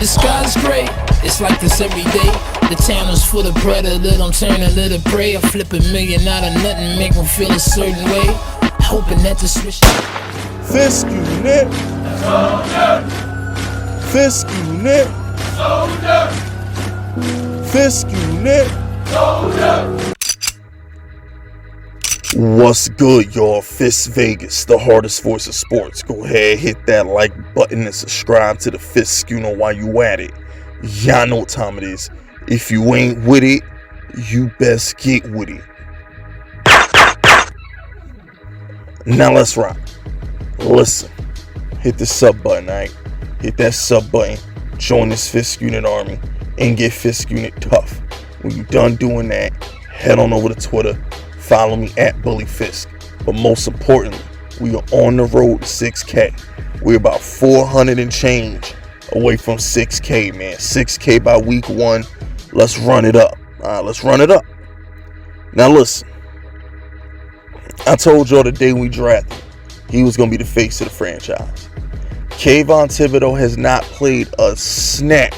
The sky's gray, it's like this every day. The town is full of predator, I'm turning a little prey. I flip $1 million out of nothing, make them feel a certain way. Hoping that the switch. Fisk unit. Fisk unit. Fisk unit. What's good, y'all? Fisk Vegas, the hardest voice of sports. Go ahead, hit that like button and subscribe to the Fisk Schooner while you at it. Y'all know what time it is. If you ain't with it, you best get with it. Now let's rock. Listen, hit the sub button, alright? Hit that sub button, join this Fisk Unit army, and get Fisk Unit tough. When you done doing that, head on over to Twitter. Follow me at Bully Fisk. But most importantly, we are on the road to 6K. We're about 400 and change away from 6K, man. 6K by week 1. Let's run it up. Let's run it up. Now listen. I told y'all the day we drafted, he was going to be the face of the franchise. Kayvon Thibodeaux has not played a snap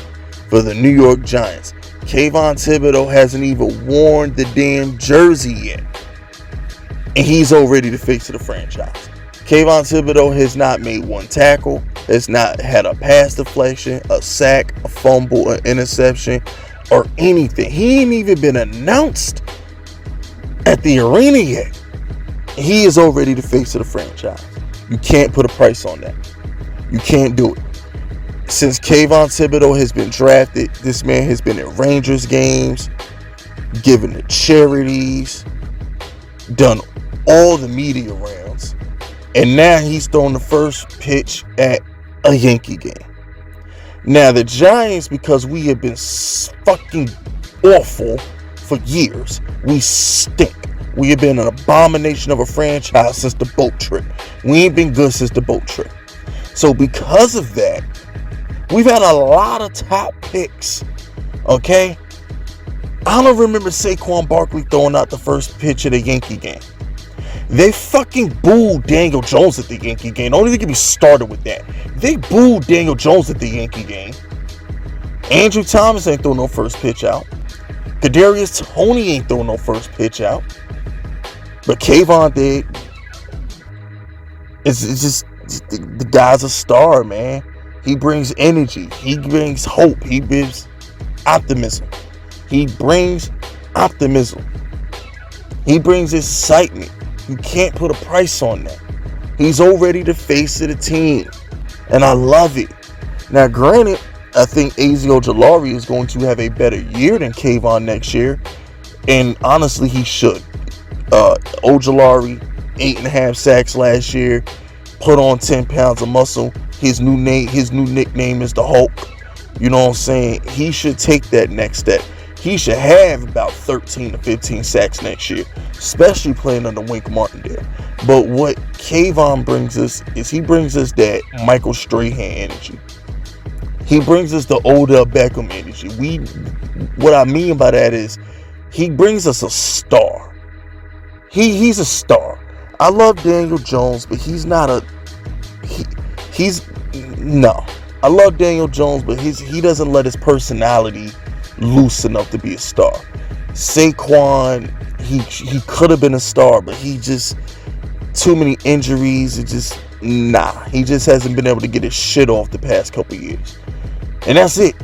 for the New York Giants. Kayvon Thibodeaux hasn't even worn the damn jersey yet. And he's already the face of the franchise. Kayvon Thibodeaux has not made one tackle, has not had a pass deflection, a sack, a fumble, an interception, or anything. He ain't even been announced at the arena yet. He is already the face of the franchise. You can't put a price on that. You can't do it. Since Kayvon Thibodeaux has been drafted, this man has been at Rangers games, given to charities, done all the media rounds, and now he's thrown the first pitch at a Yankee game. Now the Giants, because we have been fucking awful for years, we stink. We have been an abomination of a franchise since the boat trip. We ain't been good since the boat trip. So because of that, we've had a lot of top picks, okay? I don't remember Saquon Barkley throwing out the first pitch of the Yankee game. They fucking booed Daniel Jones at the Yankee game. Don't even get me started with that. They booed Daniel Jones at the Yankee game. Andrew Thomas ain't throw no first pitch out. Kadarius Toney ain't throw no first pitch out. But Kayvon did. It's just, the guy's a star, man. He brings energy. He brings hope. He brings optimism. He brings optimism. He brings excitement. You can't put a price on that. He's already the face of the team. And I love it. Now, granted, I think Azio Ojulari is going to have a better year than Kayvon next year. And honestly, he should. Ojulari, 8.5 sacks last year. Put on 10 pounds of muscle. His new nickname is the Hulk. You know what I'm saying? He should take that next step. He should have about 13 to 15 sacks next year, especially playing under Wink Martindale. But what Kayvon brings us is he brings us that Michael Strahan energy. He brings us the Odell Beckham energy. What I mean by that is he brings us a star. He's a star. I love Daniel Jones, but he's not a... No. I love Daniel Jones, but he doesn't let his personality loose enough to be a star. Saquon, he could have been a star, but he just... Too many injuries. He just hasn't been able to get his shit off the past couple years. And that's it.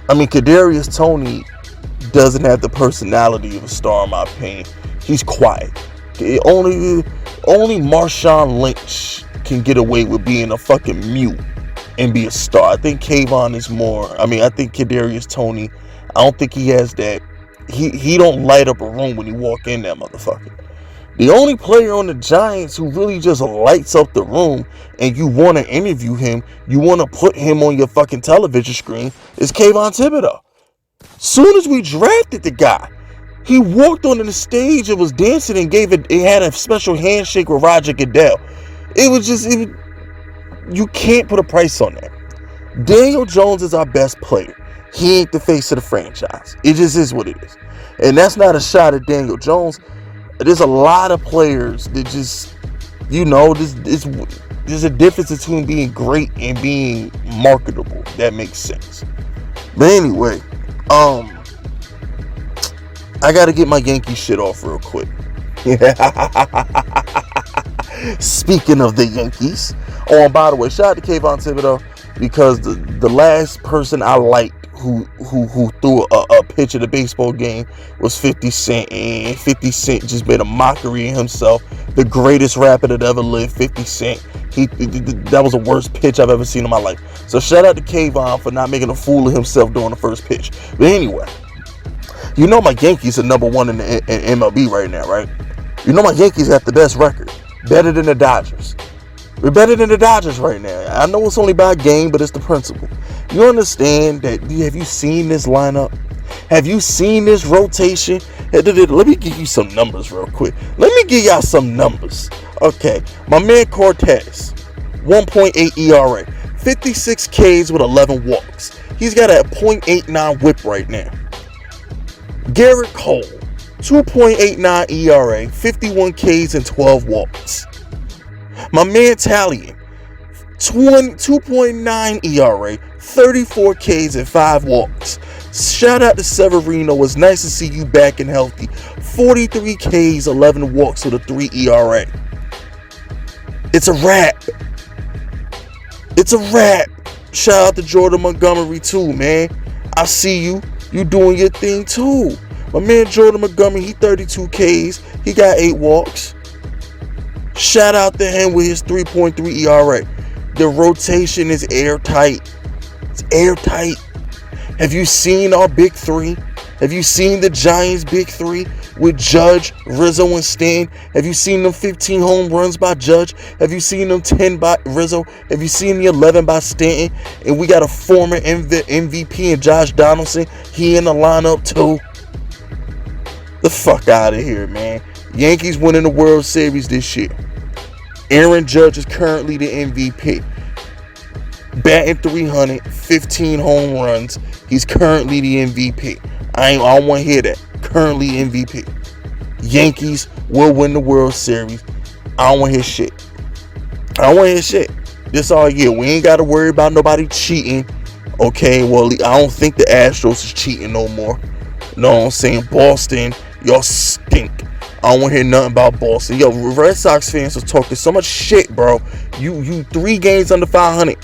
I mean, Kadarius Toney doesn't have the personality of a star, in my opinion. He's quiet. Only Marshawn Lynch can get away with being a fucking mute and be a star. I think Kayvon is more. I think Kadarius Toney, I don't think he has that. He don't light up a room when he walk in that motherfucker. The only player on the Giants who really just lights up the room and you want to interview him, you want to put him on your fucking television screen is Kayvon Thibodeaux. Soon as we drafted the guy, he walked onto the stage and was dancing and had a special handshake with Roger Goodell. You can't put a price on that. Daniel Jones is our best player. He ain't the face of the franchise. It just is what it is. And that's not a shot at Daniel Jones. There's a lot of players that just, There's a difference between being great and being marketable. That makes sense. But anyway, I gotta get my Yankee shit off real quick. Speaking of the Yankees. Oh, and by the way, shout out to Kayvon Thibodeaux, because the last person I liked who threw a pitch at a baseball game was 50 Cent, and 50 Cent just made a mockery of himself. The greatest rapper that ever lived, 50 Cent. That was the worst pitch I've ever seen in my life. So shout out to Kayvon for not making a fool of himself during the first pitch. But anyway, you know my Yankees are number one in MLB right now, right? You know my Yankees have the best record. Better than the Dodgers. We're better than the Dodgers right now. I know it's only by a game, but it's the principle. You understand that? Have you seen this lineup? Have you seen this rotation? Let me give you some numbers real quick. Let me give y'all some numbers. Okay, my man Cortez, 1.8 ERA, 56 Ks with 11 walks. He's got a .89 whip right now. Garrett Cole, 2.89 ERA, 51 Ks and 12 walks. My man Talion, 2.9 ERA, 34 Ks and 5 walks. Shout out to Severino. It's nice to see you back and healthy. 43 Ks, 11 walks with a 3 ERA. It's a wrap. It's a wrap. Shout out to Jordan Montgomery too, man. I see you. You doing your thing too. My man Jordan Montgomery, he 32 Ks. He got 8 walks. Shout out to him with his 3.3 ERA. The rotation is airtight. It's airtight. Have you seen our big three? Have you seen the Giants' big three with Judge, Rizzo, and Stan? Have you seen them 15 home runs by Judge? Have you seen them 10 by Rizzo? Have you seen the 11 by Stanton? And we got a former MVP in Josh Donaldson. He in the lineup too. The fuck out of here, man. Yankees winning the World Series this year. Aaron Judge is currently the MVP. Batting 300, 15 home runs. He's currently the MVP. I don't want to hear that. Currently MVP. Yankees will win the World Series. I don't want to hear shit. I don't want to hear shit. This all year. We ain't got to worry about nobody cheating. Okay, well, I don't think the Astros is cheating no more. No, I'm saying Boston, y'all stink. I don't want to hear nothing about Boston. Yo, Red Sox fans was talking so much shit, bro. You 3 games under 500.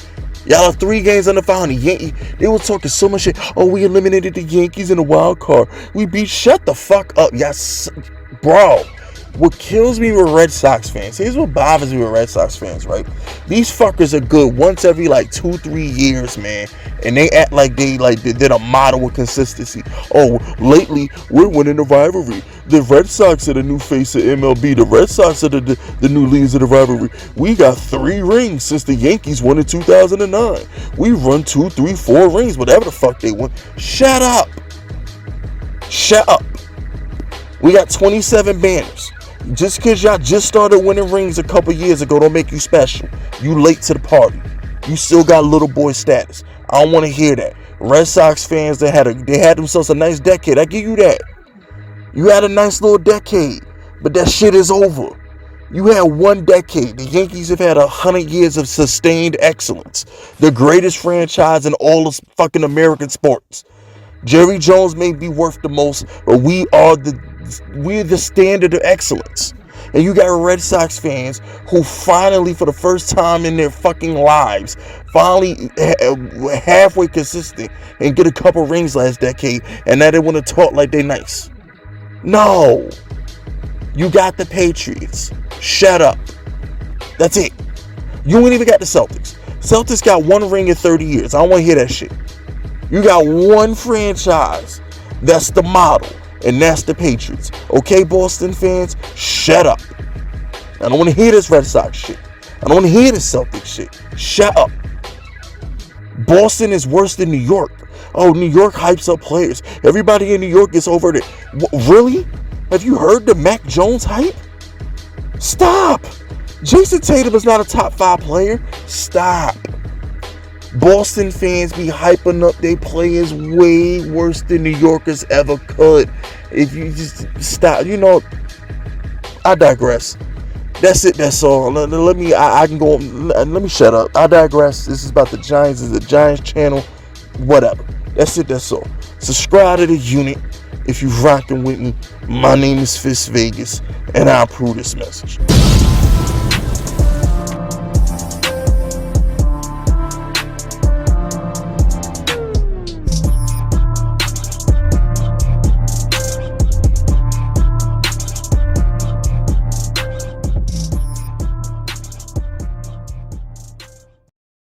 Y'all are 3 games under 500. They were talking so much shit. Oh, we eliminated the Yankees in the wild card. We beat. Shut the fuck up. Yes, bro. What kills me with Red Sox fans, here's what bothers me with Red Sox fans, right? These fuckers are good once every 2-3 years, man. And they act like they're a model of consistency. Oh, lately we're winning the rivalry. The Red Sox are the new face of MLB. The Red Sox are the new leaders of the rivalry. We got 3 rings since the Yankees won in 2009. We run 2, 3, 4 rings, whatever the fuck they won. Shut up. Shut up. We got 27 banners. Just because y'all just started winning rings a couple years ago don't make you special. You late to the party. You still got little boy status. I don't want to hear that. Red Sox fans, they had themselves a nice decade. I give you that. You had a nice little decade, but that shit is over. You had 1 decade. The Yankees have had 100 years of sustained excellence. The greatest franchise in all of fucking American sports. Jerry Jones may be worth the most, but we're the standard of excellence. And you got Red Sox fans who finally, for the first time in their fucking lives, finally halfway consistent and get a couple rings last decade, and now they want to talk like they nice. No. You got the Patriots. Shut up. That's it. You ain't even got the Celtics. Celtics got 1 ring in 30 years. I don't want to hear that shit. You got 1 franchise. That's the model. And that's the Patriots. Okay, Boston fans? Shut up. I don't want to hear this Red Sox shit. I don't want to hear this Celtics shit. Shut up. Boston is worse than New York. Oh, New York hypes up players. Everybody in New York gets over it. Really? Have you heard the Mac Jones hype? Stop. Jason Tatum is not a top 5 player. Stop. Boston fans be hyping up their players way worse than New Yorkers ever could. If you just stop, I digress. That's it. That's all. Let me. I can go. Let me shut up. I digress. This is about the Giants. This is the Giants channel. Whatever. That's it. That's all. Subscribe to the unit if you rocking with me. My name is Fist Vegas, and I approve this message.